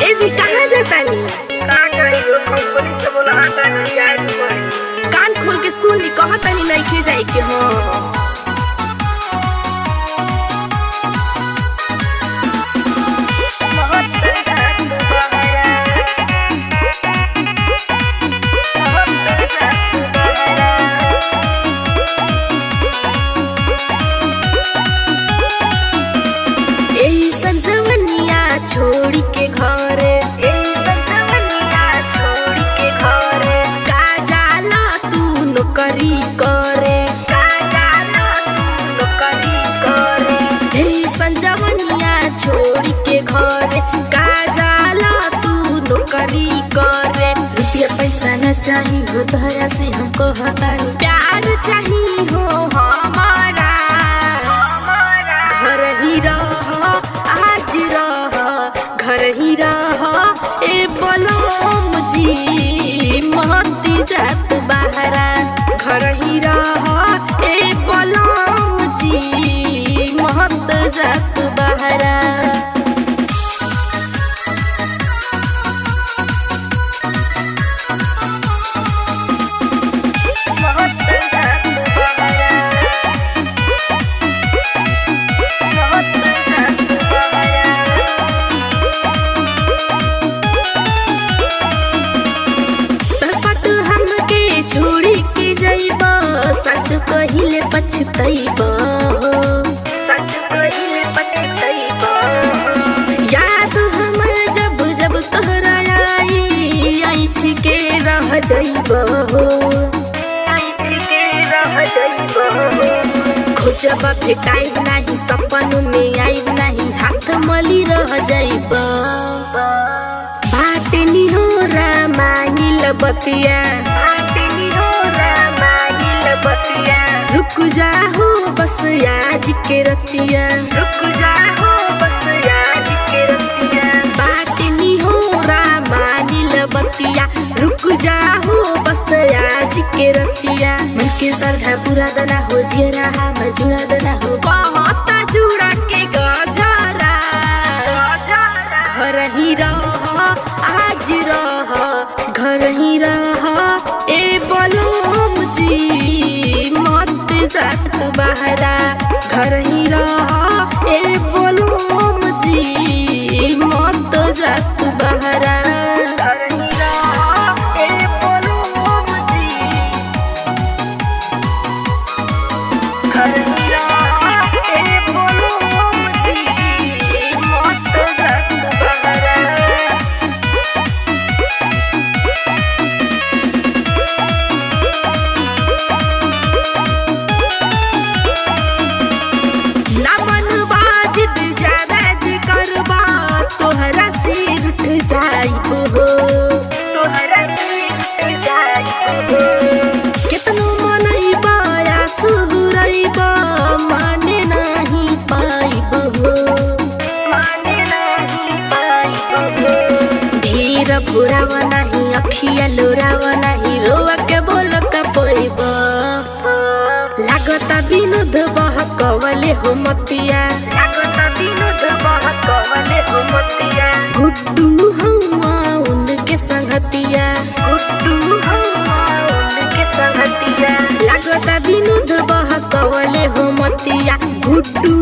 ए जी कहाँ जातानी? कान खोल के सुन ली, कहतानी नइखे जाए के हो। छोड़ी के घरे का जाला तू नौकरी करे, संजवनिया छोड़ी के घरे का जाला तू नौकरी करे। रुपया पैसा न चाही हो तोहरा से हमको हतानी, प्यार चाही हो हमारा। घर ही रह आज रह, घर ही रह ए बलम जी महती जात बहरा। घर ही रह ए बलम जी महत जात बहरा। छोड़ी के जाइबा सच कहिले पछतैबा, याद हमर जब जब तोहरा आई ऐठ के रह जाइबा। खोजबा भेटाई नहीं, सपन में आई नहीं, हाथ मली रह जाइबा। बाटनी हो रामानिल बतिया, रुक जा हो बस आज के रतिया, बाटनी हो रामानिल बतिया, रुक जा हो बस आज के रतिया। मन के श्रद्धा पूरा दना हो, जियरा हम जुड़ा दना हो, बहुत जुड़ा के गजरा। घर ही रह आज रह, घर ही रह ए बलम जी मत जात बहरा। घर ही रह ए बलम जी मत जात बहरा। कितनो मनैबा या सुहुरैबा माने नहीं पाइब हो, धीर फुरावा नहीं, अखिया लोरावा नहीं, रोवा के बोल कपैब। लागता विनोद बहकवले हो मतिया, गुड्डू हवा उनके संगतिया, लागता विनोद बहकवले हो मतिया, गुड्डू